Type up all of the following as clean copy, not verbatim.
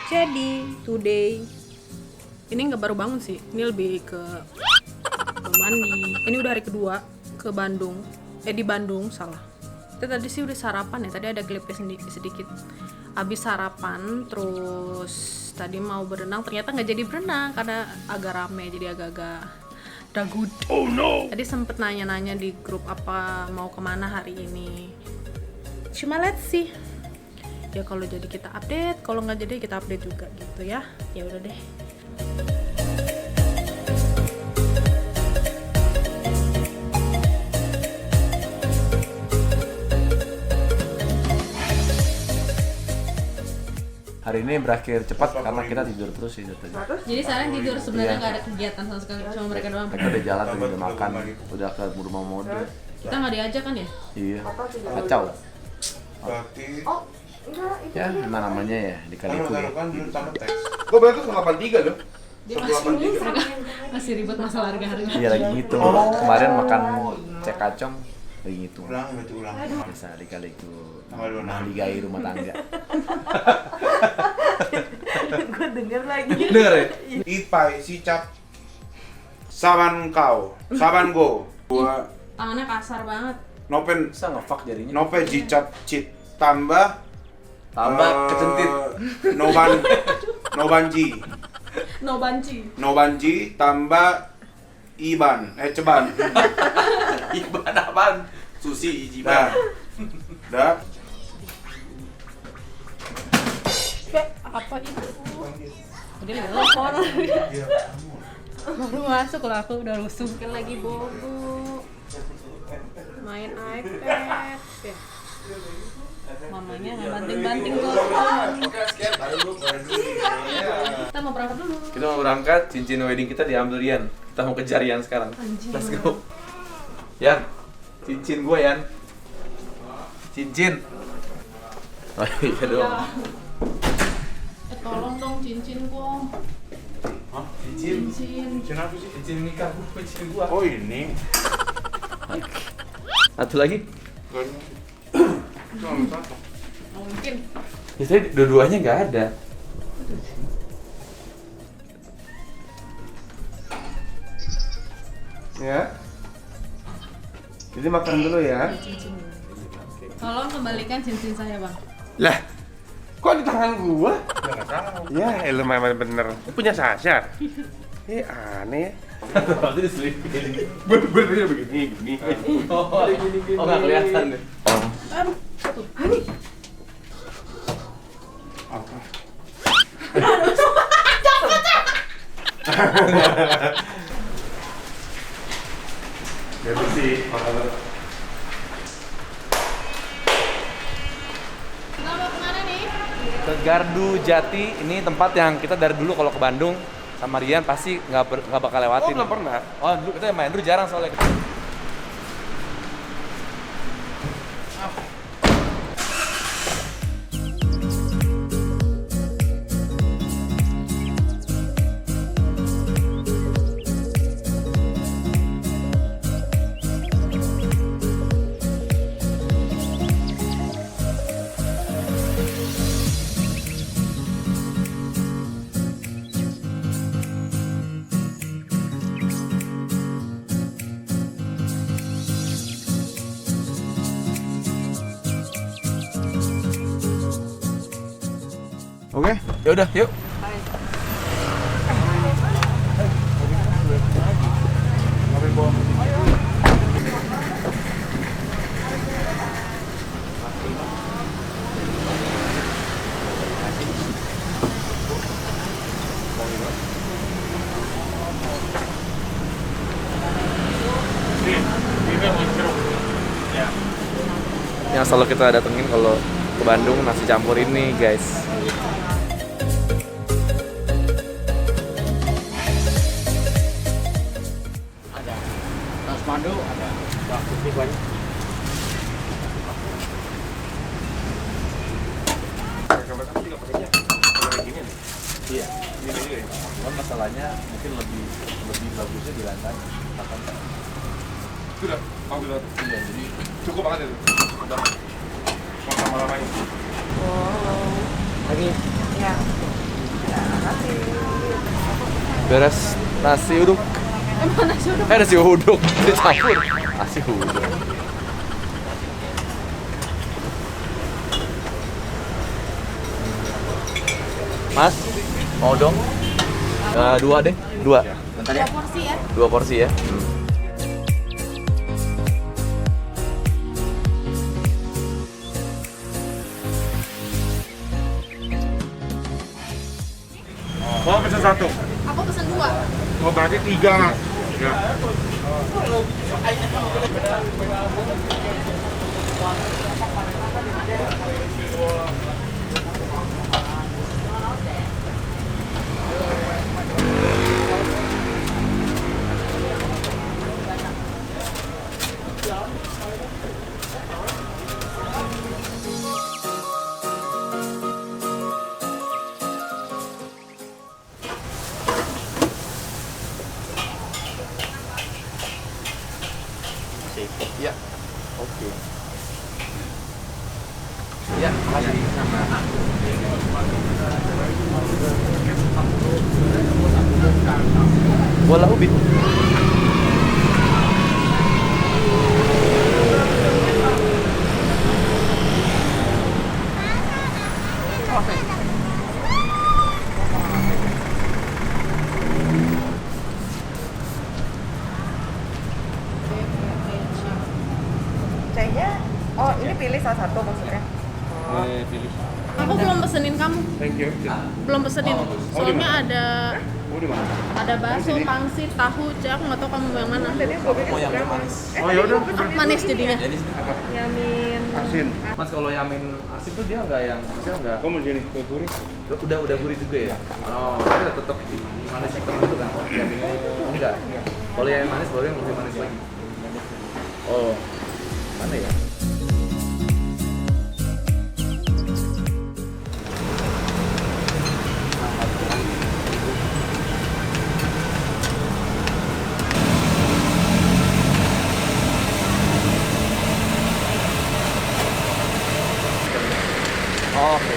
Jadi today ini nggak baru bangun sih, ini lebih ke mandi. Ini udah hari kedua ke Bandung. Di Bandung salah. Kita tadi sih udah sarapan ya. Tadi ada klipnya sedikit. Habis sarapan, terus tadi mau berenang. Ternyata nggak jadi berenang karena agak rame, jadi agak-agak ragut. Oh no. Tadi sempet nanya-nanya di grup apa mau kemana hari ini. Cuma let's see. Ya kalau jadi kita update, kalau nggak jadi kita update juga gitu ya. Ya udah deh. Hari ini berakhir cepat karena kita tidur terus sih tadi. Jadi sekarang tidur sebenarnya nggak ada kegiatan sama sekali, cuma mereka doang. Mereka udah jalan, udah makan, udah ke rumah mode. Kita nggak diajak kan ya? Iya, kacau. Berarti Ya, gimana namanya ya, dikaliku ya. kan dulu tambah teks. Gua berarti 83 dong. Dia masih ribet masalah harga-harga. Iya lagi ngitung. Kemarin makan cek kacang lagi ngitung. Ulang berarti ulang. Biasa dikaliku. Tanggal 26. Nahligai rumah tangga. Gue denger lagi. Dengar ya? Ipai sicap saban kau, saban go. Gua Tangannya kasar banget. nopen Bisa nge-fuck jadinya. nope jicap cit tambah Kecentit. Nobanji No banci. Nobanji tambah Iban ceban Iban apaan? Susi dah dah Apa itu? Udah telepon. Baru masuk lah, aku udah rusuh kan lagi bobo. Main iPad ya. Mamanya nggak banting-banting telepon. Kita mau berangkat dulu. Kita mau berangkat, cincin wedding kita diambil Yan. Kita mau kejar Yan sekarang. Anjing. Let's go. Yan, cincin gue Yan. Cincin. Oh iya dong. Tolong dong cincinku. Hah? Cincin? Cincin apa sih? Cincin nikah gue, cincin gua. Oh ini Satu lagi? cuma satu. Mungkin. Ya tadi dua-duanya nggak ada. Ya. Jadi makan dulu ya. Cincin. Tolong kembalikan cincin saya, Bang. Lah, kok di tangan gua? Ya, memang bener. Ini punya Sasha. Aneh ya. Pasti diselipin. Bener begini. Oh nggak kelihatan deh. Aduh. Apa? Ya bersih. Kita mau kemana nih? Ke Gardu Jati, ini tempat yang kita dari dulu kalau ke Bandung sama Rian pasti nggak bakal Oh, lewatin. belum pernah. Oh, dulu kita main dulu jarang soalnya. Oke. Ya udah, yuk. Yang selalu kita datengin kalau ke Bandung, nasi campur ini guys. Ada tas madu, ada plastik banyak. Iya. Cuman masalahnya mungkin lebih bagusnya di lantai. Sudah, mau bilang. Iya, jadi Cukup banget itu. Udah. Mau lama-lamain. Wow. Lagi Ya. Beres nasi uduk. Nasi uduk dicampur. Nasi uduk. Mas, mau dong? Dua deh, dua. Bentar ya. 2 porsi ya. 2 porsi ya. Oh, pesan satu. Aku pesen 2. Oh, berarti 3 mas. Ya. Iya. Oke. Iya, makasih. Bola ubi. Kayaknya, oh ini pilih salah satu maksudnya. Pilih. Aku belum pesenin kamu. Thank you. Belum pesenin. Soalnya ada Oh, di mana? bakso, pangsit, tahu, cek. Aku nggak tahu kamu mau yang mana. Tadi gue pikir Mau yang berapa? manis. Oh, ya udah. Manis jadinya. Yamin. Asin. Mas kalau yamin asin tuh dia nggak yang maksudnya nggak Kamu jadi kue gurih. udah gurih juga ya. Oh, tapi tetap manis hitam gitu kan. Yamin enggak. Kalau yang manis baru yang lebih manis lagi. Oh, mana ya? Oke.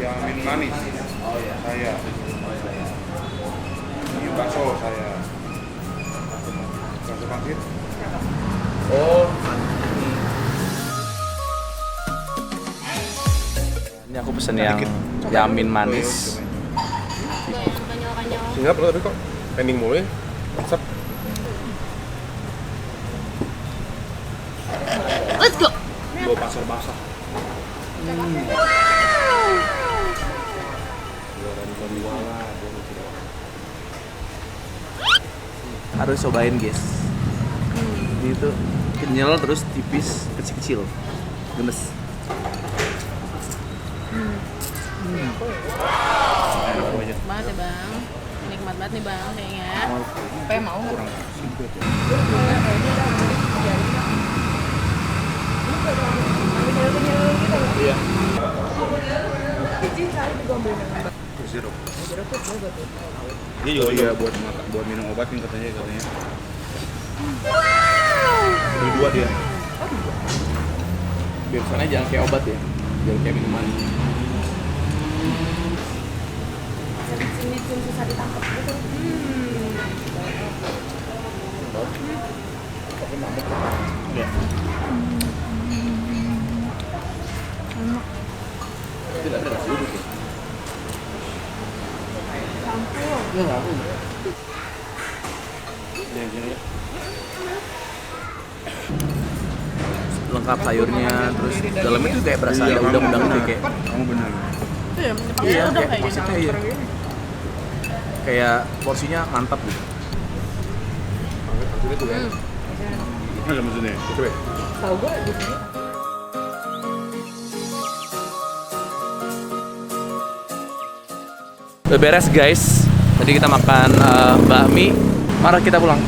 Yamin manis. Oh ya. Saya. Ini bakso saya. Bakso pangsit. Oh. Ini aku pesen yang yamin manis. Kanyal-kanyal. Singap lo tapi kok pending mulu ya? Konsep. Let's go. Bawa pasar basah. Harus cobain guys. Ini tuh kenyal terus tipis, kecil-kecil. Gemes. Banget ya bang. Nikmat banget nih bang kayaknya. Apa yang mau nggak? Iya. Sirup. Dia juga iya buat minum obat nih katanya. Beli 2 dia. Biasanya jangan kayak obat ya, jangan kayak minuman. Micin susah ditangkap gitu. Ya. Tidak ada nasi uduk ya? Ya nggak aku. Lengkap sayurnya, terus dalamnya tuh kayak berasa ada udang-udangnya kayak. Kamu benar. Iya, Iya, udah kayak kayak maksudnya gitu. iya. Kayak porsinya mantap gitu. Maksudnya tuh kan. Ada maksudnya. Coba. Tahu gue di sini. Udah beres guys. Tadi kita makan bakmi. Mari kita pulang.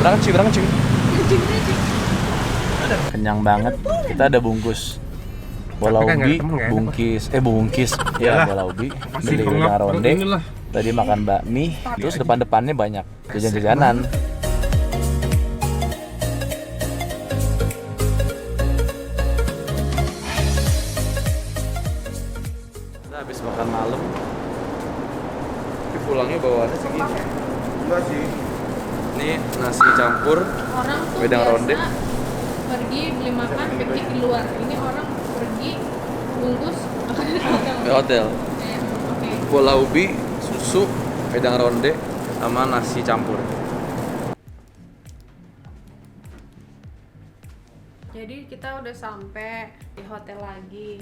Berangkat cuy. Kenyang banget. Kita ada bungkus bola Tapi kan nggak ubi, ketemu, nggak enak, bungkis, ya bola ubi, beli pengap, udang ronde, inilah. tadi makan bakmi, terus depan-depannya banyak jajan-jajanan. Udah habis makan malam, tapi pulangnya bawaannya segini. Enggak sih. Ini nasi campur, Orang tuh wedang biasa ronde. pergi beli makan pergi di luar. Ini orang pergi bungkus makan di hotel. Ke hotel. Oke. Bola ubi, susu, wedang ronde, sama nasi campur. Jadi kita udah sampai di hotel lagi.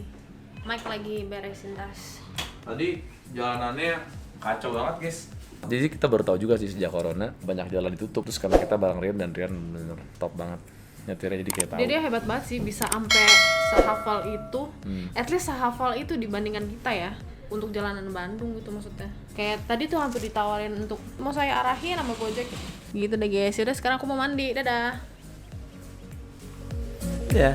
Mike lagi beresin tas. Tadi jalanannya kacau banget guys. Jadi kita baru tahu juga sih sejak corona banyak jalan ditutup, terus karena kita bareng Rian dan Rian bener top banget nyetirnya, jadi kayak tahu. Jadi dia hebat banget sih bisa sampai sehafal itu. At least sehafal itu dibandingkan kita ya. Untuk jalanan Bandung gitu maksudnya. Kayak tadi tuh hampir ditawarin untuk mau saya arahin sama Gojek. Gitu deh guys. Yaudah sekarang aku mau mandi. Dadah. Ya.